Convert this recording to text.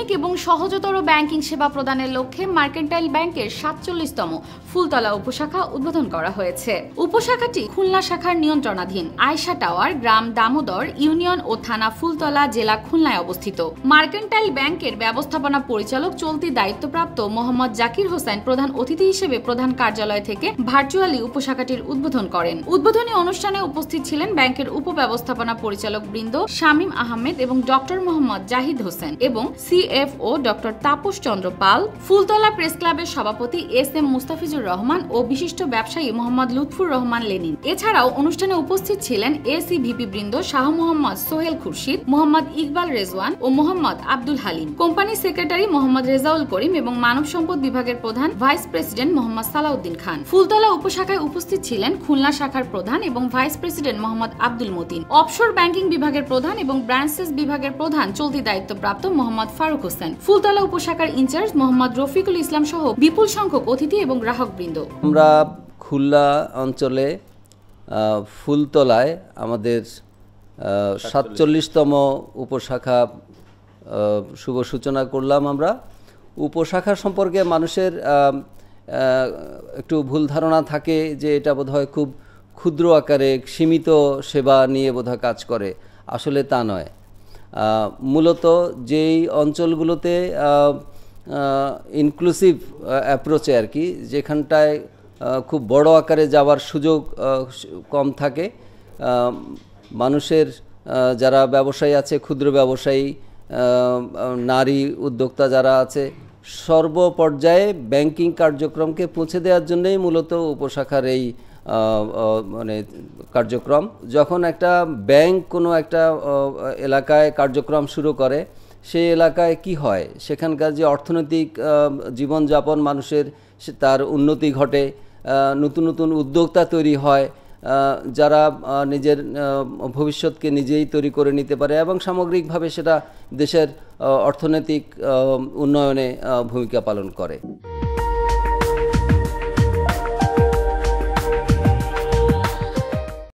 আধুনিক এবং সহজতর ব্যাংকিং সেবা প্রদানের লক্ষ্যে মার্কেন্টাইল ব্যাংকের ৪৭তম ফুলতলা উপশাখা উদ্বোধন করা হয়েছে। উপশাখাটি খুলনা শাখার নিয়ন্ত্রণাধীন আয়শা টাওয়ার, গ্রাম দামোদর, ইউনিয়ন ও থানা ফুলতলা, জেলা খুলনায় অবস্থিত। মার্কেন্টাইল ব্যাংকের ব্যবস্থাপনা পরিচালক চলতি দায়িত্বপ্রাপ্ত মোহাম্মদ জাকির হোসেন প্রধান অতিথি হিসেবে প্রধান কার্যালয় থেকে ভার্চুয়ালি উপশাখাটির উদ্বোধন করেন। উদ্বোধনী অনুষ্ঠানে উপস্থিত ছিলেন ব্যাংকের উপব্যবস্থাপনা পরিচালক বৃন্দ শামীম আহমেদ এবং ডক্টর মোহাম্মদ জাহিদ হোসেন এবং CFO doctor Tapas Chandra Pal, Phultala press ক্লাবের সভাপতি এস.এম. মুস্তাফিজুর রহমান ও বিশিষ্ট ব্যবসায়ী মোহাম্মদ লুৎফুর রহমান লেনিন। এছাড়াও অনুষ্ঠানে উপস্থিত ছিলেন এসিভিপি বৃন্দ শাহ মোহাম্মদ সোহেল খুরশিদ, মোহাম্মদ ইকবাল রেজওয়ান ও মোহাম্মদ আব্দুল হালিম, কোম্পানি সেক্রেটারি মোহাম্মদ রেজাউল করিম এবং মানব সম্পদ বিভাগের প্রধান ভাইস প্রেসিডেন্ট মোহাম্মদ সালাউদ্দিন খান। ফুলতলা উপশাখায় উপস্থিত ছিলেন খুলনা শাখার প্রধান এবং vice president Mohammad Abdul Matin, offshore banking বিভাগের প্রধান এবং ব্রাঞ্চেস বিভাগের প্রধান চলতি দায়িত্বপ্রাপ্ত মোহাম্মদ ফারুক হোসেন, ফুলতলা উপশাখার ইনচার্জ মোহাম্মদ রফিকুল ইসলাম সহ বিপুল সংখ্যক অতিথি এবং গ্রাহক বৃন্দ। আমরা খুলনা অঞ্চলে ফুলতলায় আমাদের ৪৭তম উপশাখা শুভ সূচনা করলাম। আমরা উপশাখা সম্পর্কে মানুষের একটু ভুল ধারণা থাকে যে এটা বোধহয় খুব ক্ষুদ্র আকারে সীমিত সেবা নিয়ে বোধহয় কাজ করে। আসলে তা নয়। মূলত যেই অঞ্চলগুলোতে ইনক্লুসিভ অ্যাপ্রোচে আর কি, যেখানটায় খুব বড় আকারে যাওয়ার সুযোগ কম থাকে, মানুষের যারা ব্যবসায়ী আছে, ক্ষুদ্র ব্যবসায়ী, নারী উদ্যোক্তা যারা আছে, সর্বপর্যায়ে ব্যাংকিং কার্যক্রমকে পৌঁছে দেওয়ার জন্যই মূলত উপশাখার এই মানে কার্যক্রম। যখন একটা ব্যাংক কোনো একটা এলাকায় কার্যক্রম শুরু করে, সেই এলাকায় কি হয়, সেখানকার যে অর্থনৈতিক জীবনযাপন মানুষের, তার উন্নতি ঘটে, নতুন নতুন উদ্যোক্তা তৈরি হয়, যারা নিজের ভবিষ্যৎকে নিজেই তৈরি করে নিতে পারে এবং সামগ্রিকভাবে সেটা দেশের অর্থনৈতিক উন্নয়নে ভূমিকা পালন করে।